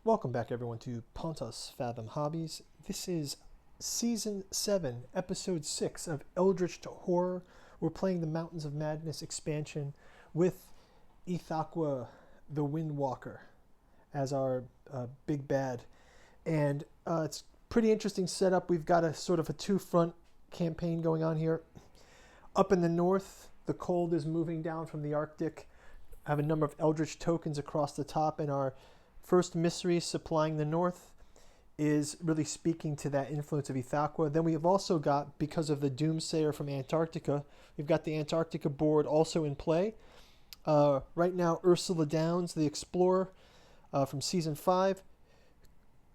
Welcome back, everyone, to Pontos Fathom Hobbies. This is Season 7, Episode 6 of Eldritch to Horror. We're playing the Mountains of Madness expansion with Ithaqua, the Windwalker, as our big bad. And it's a pretty interesting setup. We've got a sort of a two-front campaign going on here. Up in the north, the cold is moving down from the Arctic. I have a number of Eldritch tokens across the top, and our first mystery supplying the north is really speaking to that influence of Ithaqua. Then we have also got, because of the Doomsayer from Antarctica, we've got the Antarctica board also in play. Right now, Ursula Downs, the Explorer from Season 5,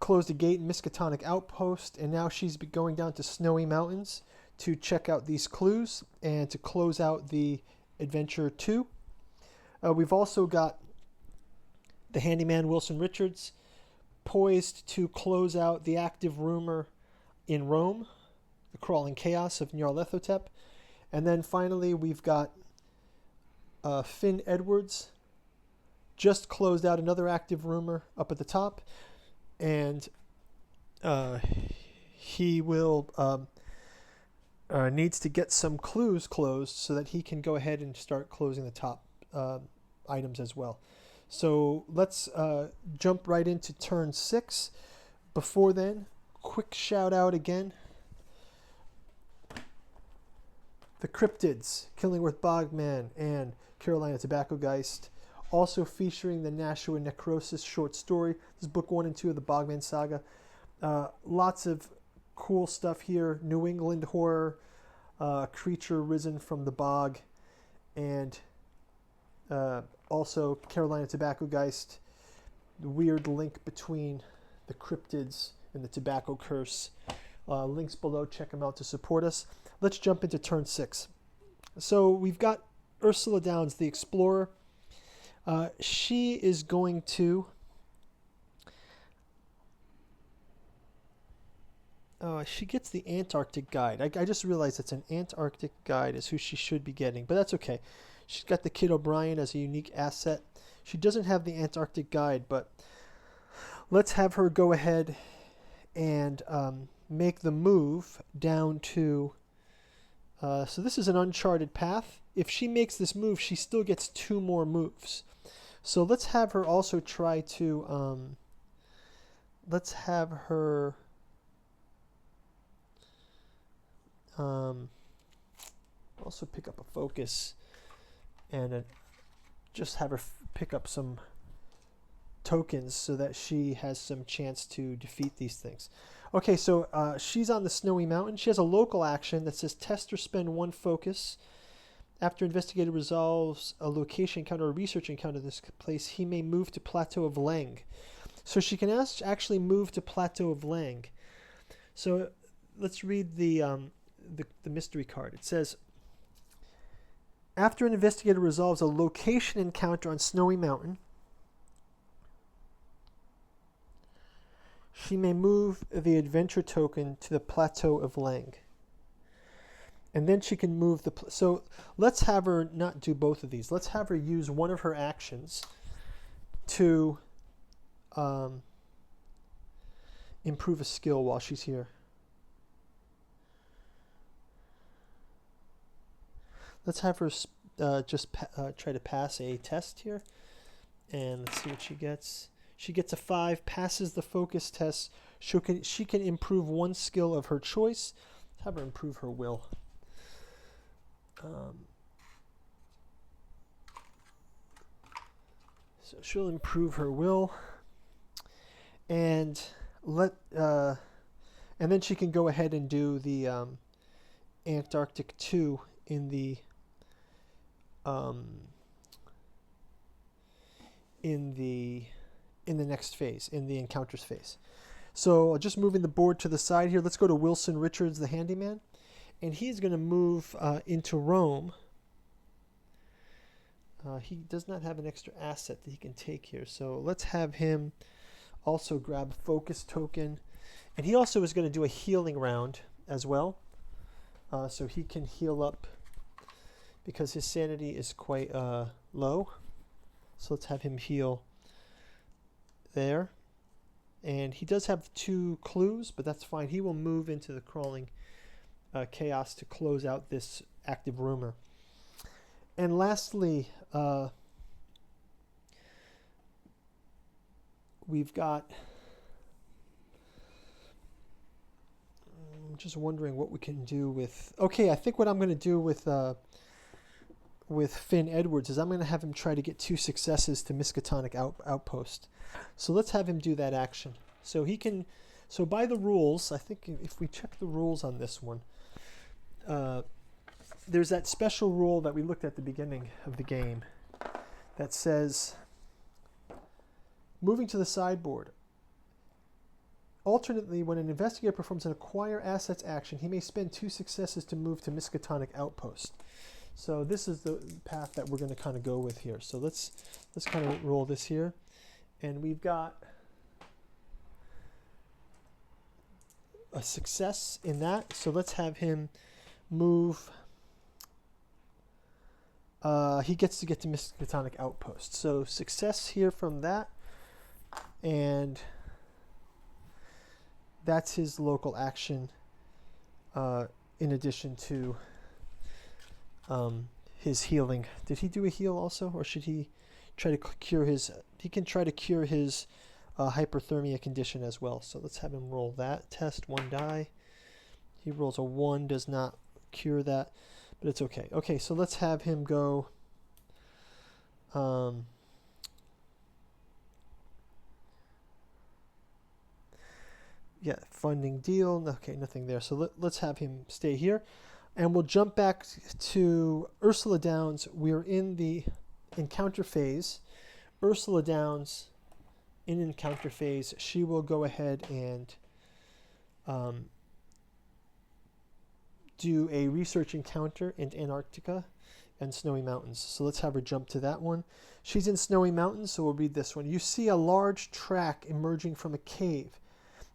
closed a gate in Miskatonic Outpost, and now she's going down to Snowy Mountains to check out these clues and to close out the Adventure 2. We've also got the handyman Wilson Richards, poised to close out the active rumor in Rome, the crawling chaos of Nyarlathotep. And then finally, we've got Finn Edwards, just closed out another active rumor up at the top. And he will needs to get some clues closed so that he can go ahead and start closing the top items as well. So let's jump right into turn 6. Before then, quick shout out again. The Cryptids, Killingworth Bogman and Carolina Tobacco Geist, also featuring the Nashua Necrosis short story. This is book 1 and 2 of the Bogman saga. Lots of cool stuff here. New England horror, creature risen from the bog, and also Carolina Tobacco Geist, the weird link between the cryptids and the tobacco curse. Links below, check them out to support us. Let's jump into turn 6. So we've got Ursula Downs, the Explorer. She is going to she gets the Antarctic guide. I just realized it's an Antarctic guide is who she should be getting, but that's okay. She's got the Kid O'Brien as a unique asset. She doesn't have the Antarctic guide, but let's have her go ahead and make the move down to... so this is an uncharted path. If she makes this move, she still gets 2 more moves. So let's have her also try to... let's have her... also pick up a focus and just have her pick up some tokens so that she has some chance to defeat these things. Okay, so she's on the Snowy Mountain. She has a local action that says test or spend 1 focus. After investigator resolves a location encounter or research encounter in this place, he may move to Plateau of Lang. So she can actually move to Plateau of Lang. So let's read the mystery card. It says, after an investigator resolves a location encounter on Snowy Mountain, she may move the adventure token to the Plateau of Lang. And then she can move the... So let's have her not do both of these. Let's have her use one of her actions to improve a skill while she's here. Let's have her just try to pass a test here. And let's see what she gets. She gets a 5, passes the focus test. She can improve 1 skill of her choice. Let's have her improve her will. So she'll improve her will. And and then she can go ahead and do the Antarctic 2 in the next phase, in the encounters phase. So just moving the board to the side here, let's go to Wilson Richards, the handyman, and he's going to move into Rome. He does not have an extra asset that he can take here, so let's have him also grab a focus token, and he also is going to do a healing round as well, so he can heal up because his sanity is quite low. So let's have him heal there. And he does have 2 clues, but that's fine. He will move into the crawling chaos to close out this active rumor. And lastly, we've got... I'm just wondering what we can do with... Okay, I think what I'm going to do with Finn Edwards is I'm going to have him try to get 2 successes to Miskatonic Outpost. So let's have him do that action. So he can... So by the rules, I think if we check the rules on this one, there's that special rule that we looked at the beginning of the game that says, moving to the sideboard. Alternately, when an investigator performs an acquire assets action, he may spend 2 successes to move to Miskatonic Outpost. So this is the path that we're going to kind of go with here. So let's kind of roll this here. And we've got a success in that. So let's have him move. He gets to get to Miskatonic Outpost. So success here from that. And that's his local action, in addition to his healing. Did he do a heal also, or should he try to cure his... He can try to cure his hyperthermia condition as well. So let's have him roll that test. 1 die. He rolls a 1, does not cure that, but it's okay. Okay, so let's have him go... yeah, funding deal. Okay, nothing there. So let's have him stay here. And we'll jump back to Ursula Downs. We're in the encounter phase. Ursula Downs in encounter phase. She will go ahead and do a research encounter in Antarctica and Snowy Mountains. So let's have her jump to that one. She's in Snowy Mountains, so we'll read this one. You see a large track emerging from a cave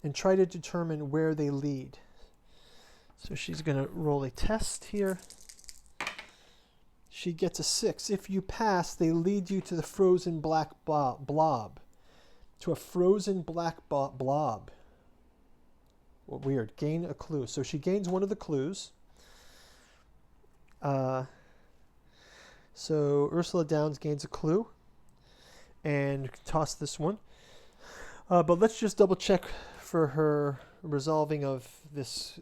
and try to determine where they lead. So she's going to roll a test here. She gets a 6. If you pass, they lead you to the frozen black blob. To a frozen black blob. Well, weird. Gain a clue. So she gains one of the clues. So Ursula Downs gains a clue. And toss this one. But let's just double check for her resolving of this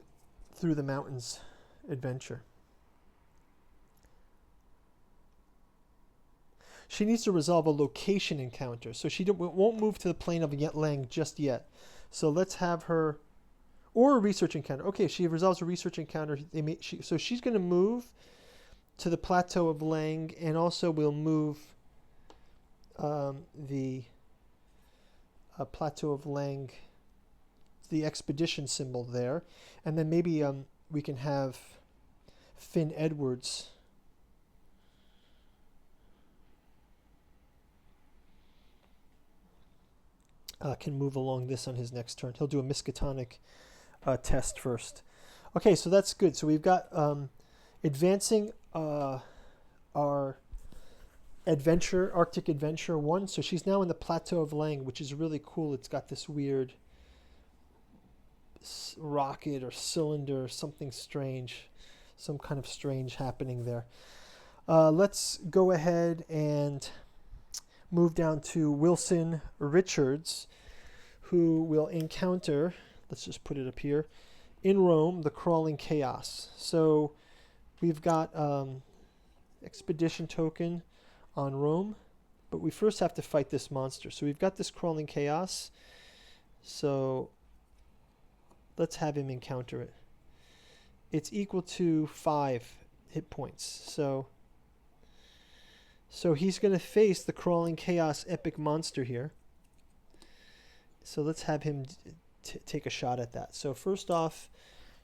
through the mountains adventure. She needs to resolve a location encounter, so she won't move to the plane of Lang just yet. So let's have her, or a research encounter. Okay, she resolves a research encounter. So she's going to move to the plateau of Lang, and also we'll move the plateau of Lang, the expedition symbol there, and then maybe we can have Finn Edwards can move along this on his next turn. He'll do a Miskatonic test first. Okay, so that's good. So we've got advancing our adventure, Arctic Adventure 1. So she's now in the Plateau of Lang, which is really cool. It's got this weird rocket or cylinder, something strange, some kind of strange happening there. Let's go ahead and move down to Wilson Richards, who will encounter, let's just put it up here, in Rome, the crawling chaos. So we've got expedition token on Rome, but we first have to fight this monster. So we've got this crawling chaos, so let's have him encounter it. It's equal to 5 hit points. So he's going to face the crawling chaos epic monster here. So let's have him take a shot at that. So first off,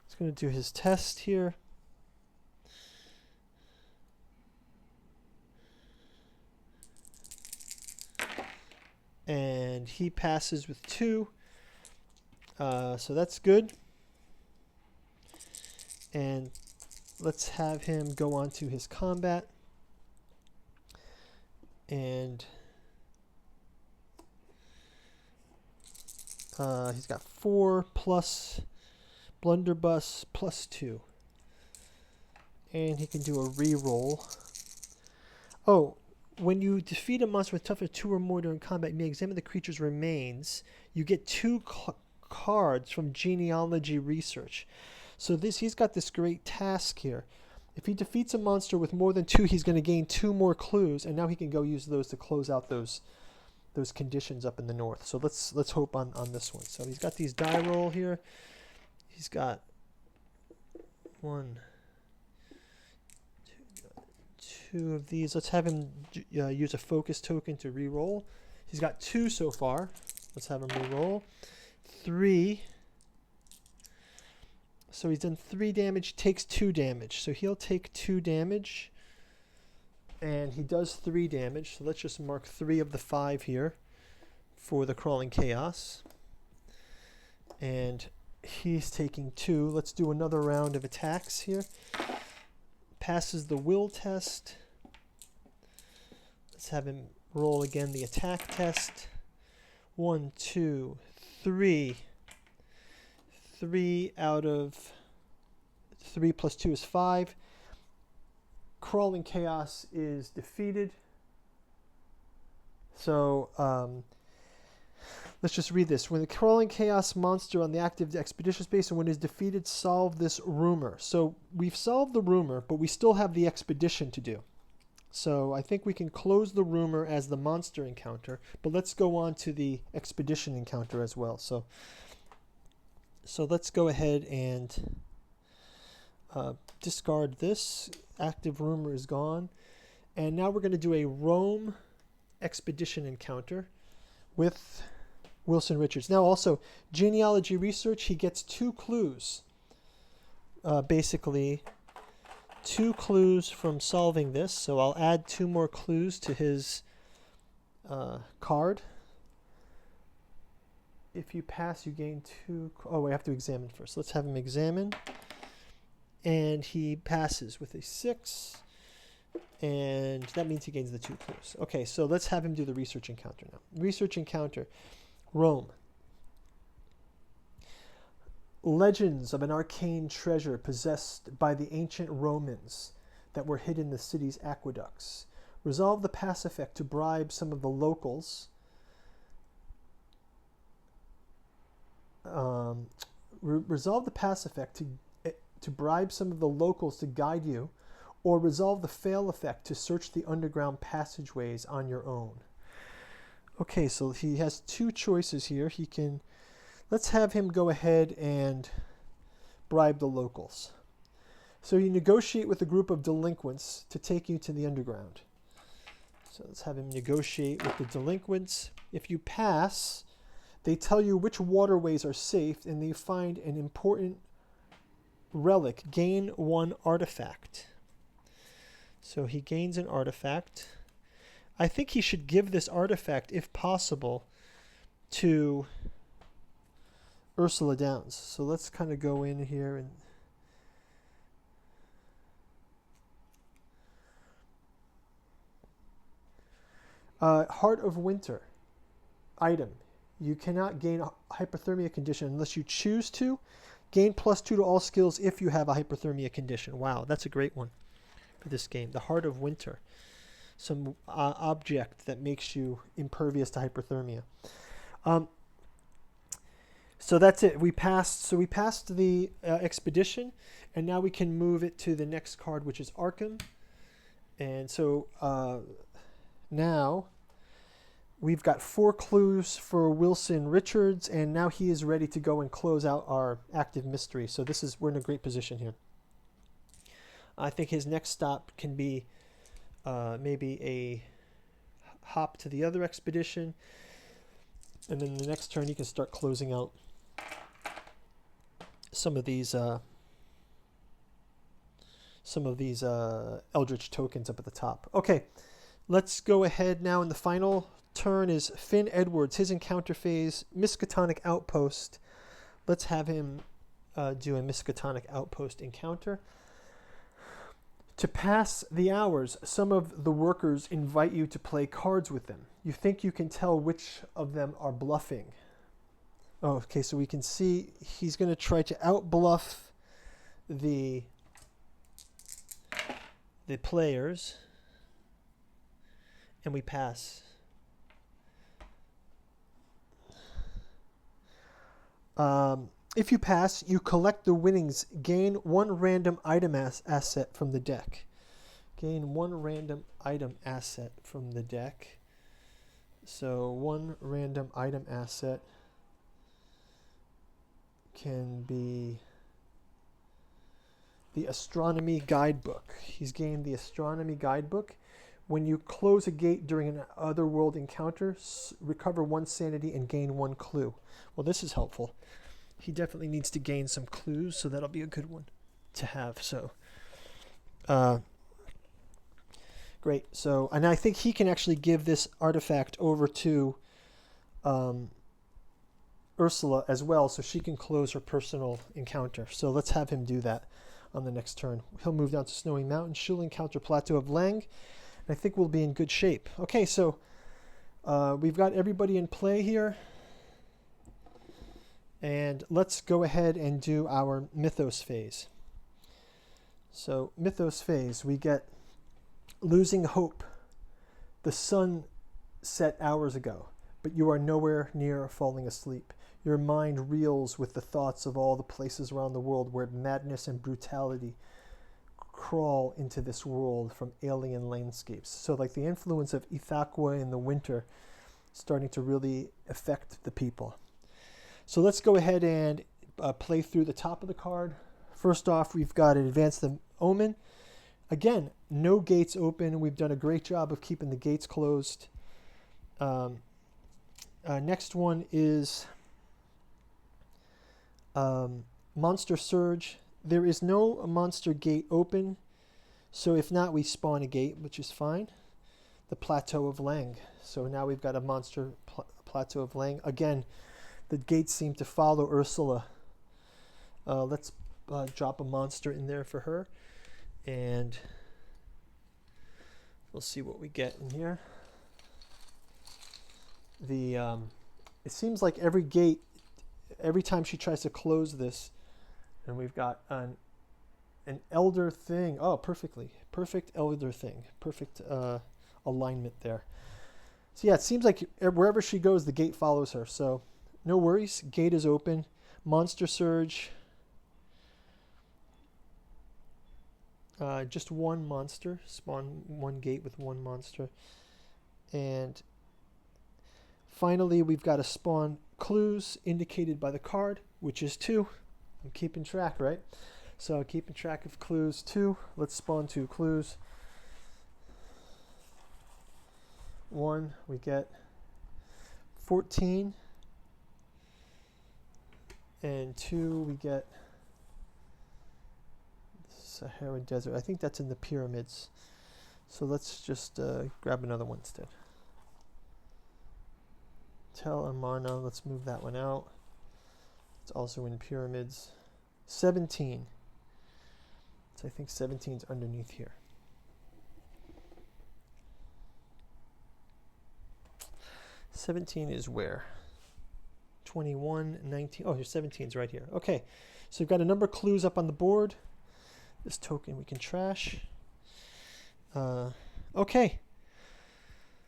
he's going to do his test here. And he passes with 2. So that's good. And let's have him go on to his combat. And He's got 4 plus blunderbuss plus 2. And he can do a reroll. Oh, when you defeat a monster with toughness 2 or more during combat, you may examine the creature's remains. You get 2 cards from genealogy research. So he's got this great task here. If he defeats a monster with more than 2, he's going to gain 2 more clues, and now he can go use those to close out those conditions up in the north. So let's hope on this one. So he's got these die roll here. He's got 1, 2 of these. Let's have him use a focus token to re-roll. He's got 2 so far. Let's have him re-roll. 3. So he's done 3 damage, takes 2 damage. So he'll take 2 damage. And he does 3 damage. So let's just mark 3 of the 5 here for the Crawling Chaos. And he's taking 2. Let's do another round of attacks here. Passes the will test. Let's have him roll again the attack test. 1, 2, 3. 3 out of 3 plus 2 is 5. Crawling Chaos is defeated. So let's just read this. When the Crawling Chaos monster on the active expedition space and when it is defeated, solve this rumor. So we've solved the rumor, but we still have the expedition to do. So I think we can close the rumor as the monster encounter, but let's go on to the expedition encounter as well. So let's go ahead and discard this. Active rumor is gone. And now we're going to do a Rome expedition encounter with Wilson Richards. Now also, genealogy research, he gets 2 clues. Basically, 2 clues from solving this. So I'll add 2 more clues to his card. If you pass, you gain 2. Oh, we have to examine first. Let's have him examine. And he passes with a 6. And that means he gains the 2 clues. Okay, so let's have him do the research encounter now. Research encounter. Rome. Legends of an arcane treasure possessed by the ancient Romans that were hid in the city's aqueducts. Resolve the pass effect to bribe some of the locals. Resolve the pass effect to bribe some of the locals to guide you, or resolve the fail effect to search the underground passageways on your own. Okay, so he has 2 choices here. Let's have him go ahead and bribe the locals. So you negotiate with a group of delinquents to take you to the underground. So let's have him negotiate with the delinquents. If you pass, they tell you which waterways are safe, and they find an important relic. Gain 1 artifact. So he gains an artifact. I think he should give this artifact, if possible, to Ursula Downs. So let's kind of go in here and Heart of Winter item. You cannot gain a hypothermia condition unless you choose to. Gain +2 to all skills if you have a hypothermia condition. Wow, that's a great one for this game. The Heart of Winter. Some object that makes you impervious to hypothermia. So that's it. We passed the expedition, and now we can move it to the next card, which is Arkham. And so now we've got 4 clues for Wilson Richards, and now he is ready to go and close out our active mystery. So we're in a great position here. I think his next stop can be maybe a hop to the other expedition, and then the next turn he can start closing out some of these Eldritch tokens up at the top. Okay, let's go ahead now. In the final turn is Finn Edwards. His encounter phase, Miskatonic Outpost. Let's have him do a Miskatonic Outpost encounter. To pass the hours, some of the workers invite you to play cards with them. You think you can tell which of them are bluffing. Oh, okay, so we can see he's going to try to outbluff the players, and we pass. If you pass, you collect the winnings. Gain one random item asset from the deck. Gain one random item asset from the deck. So one random item asset can be the astronomy guidebook. He's gained the astronomy guidebook. When you close a gate during an otherworld encounter, recover one sanity and gain one clue. Well, this is helpful. He definitely needs to gain some clues, so that'll be a good one to have. So, great. So, and I think he can actually give this artifact over to Ursula as well, so she can close her personal encounter. So let's have him do that on the next turn. He'll move down to Snowy Mountain. She'll encounter Plateau of Lang, and I think we'll be in good shape. Okay, so we've got everybody in play here. And let's go ahead and do our Mythos phase. So Mythos phase, we get losing hope. The sun set hours ago, but you are nowhere near falling asleep. Your mind reels with the thoughts of all the places around the world where madness and brutality crawl into this world from alien landscapes. So like the influence of Ithaqua in the winter starting to really affect the people. So let's go ahead and play through the top of the card. First off, we've got to advance the Omen. Again, no gates open. We've done a great job of keeping the gates closed. Next one is Monster Surge. There is no monster gate open, so if not, we spawn a gate, which is fine. The Plateau of Lang. So now we've got a monster Plateau of Lang. Again, the gates seem to follow Ursula. Let's drop a monster in there for her. And we'll see what we get in here. It seems like every gate, every time she tries to close this, and we've got an elder thing. Oh, perfectly. Perfect elder thing. Perfect alignment there. So yeah, it seems like wherever she goes, the gate follows her. So no worries. Gate is open. Monster Surge. Just one monster. Spawn one gate with one monster. And finally, we've got to spawn clues indicated by the card, which is 2. I'm keeping track, right? So keeping track of clues 2. Let's spawn 2 clues. 1, we get 14. And 2, we get Sahara Desert. I think that's in the pyramids. So let's just grab another one instead. Tel Amarna, let's move that one out. It's also in pyramids. 17. So I think 17 is underneath here. '17 is where? 21, 19. Oh, here's 17's right here. Okay, so we've got a number of clues up on the board. This token we can trash. Okay.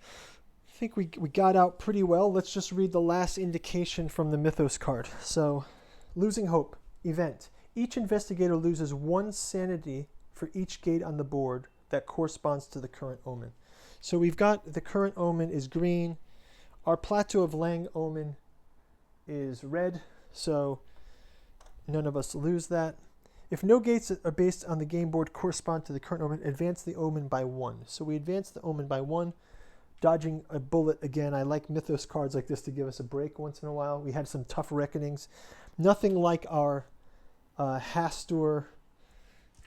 I think we got out pretty well. Let's just read the last indication from the Mythos card. So, losing hope. Event. Each investigator loses 1 sanity for each gate on the board that corresponds to the current omen. So we've got the current omen is green. Our Plateau of Lang omen is red, so none of us lose that. If no gates are based on the game board correspond to the current omen, advance the omen by 1. So we advance the omen by 1, dodging a bullet again. I like Mythos cards like this to give us a break once in a while. We had some tough reckonings. Nothing like our Hastur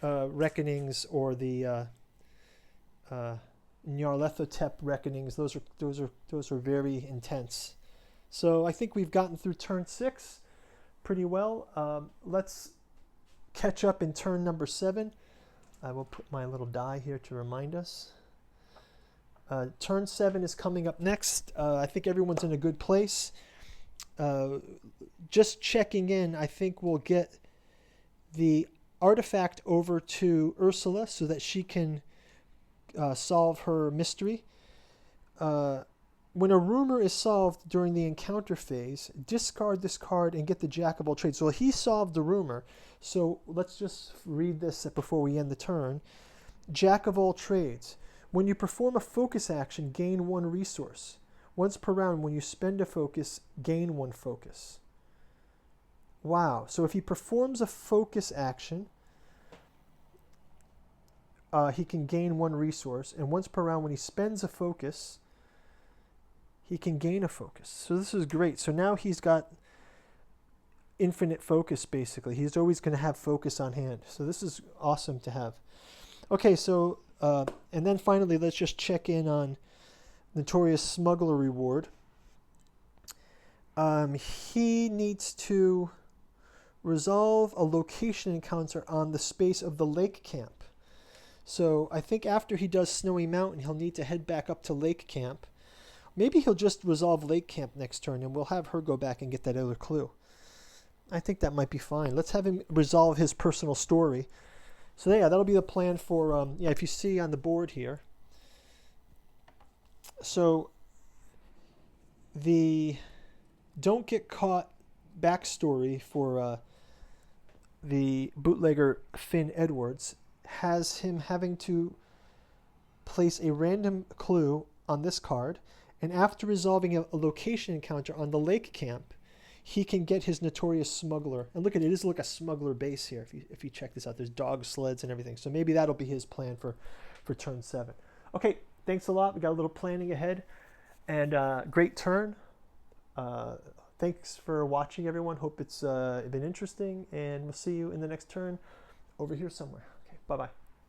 reckonings or the Nyarlathotep reckonings. Those are very intense. So I think we've gotten through turn 6 pretty well. Let's catch up in turn number 7. I will put my little die here to remind us. Turn 7 is coming up next. I think everyone's in a good place. just checking in, I think we'll get the artifact over to Ursula so that she can solve her mystery. When a rumor is solved during the encounter phase, discard this card and get the Jack of all trades. So he solved the rumor. So let's just read this before we end the turn. Jack of all trades. When you perform a focus action, gain 1 resource. Once per round, when you spend a focus, gain 1 focus. Wow. So if he performs a focus action, he can gain 1 resource. And once per round, when he spends a focus, he can gain a focus. So this is great. So now he's got infinite focus, basically. He's always going to have focus on hand. So this is awesome to have. Okay, so, and then finally, let's just check in on Notorious Smuggler reward. He needs to resolve a location encounter on the space of the lake camp. So I think after he does Snowy Mountain, he'll need to head back up to lake camp. Maybe he'll just resolve lake camp next turn, and we'll have her go back and get that other clue. I think that might be fine. Let's have him resolve his personal story. So yeah, that'll be the plan for, if you see on the board here. So the Don't Get Caught backstory for the bootlegger Finn Edwards has him having to place a random clue on this card, and after resolving a location encounter on the lake camp, he can get his Notorious Smuggler. And look at it, it is like a smuggler base here. If you check this out, there's dog sleds and everything. So maybe that'll be his plan for turn 7. Okay, thanks a lot. We got a little planning ahead, and great turn. Thanks for watching, everyone. Hope it's been interesting, and we'll see you in the next turn over here somewhere. Okay, bye-bye.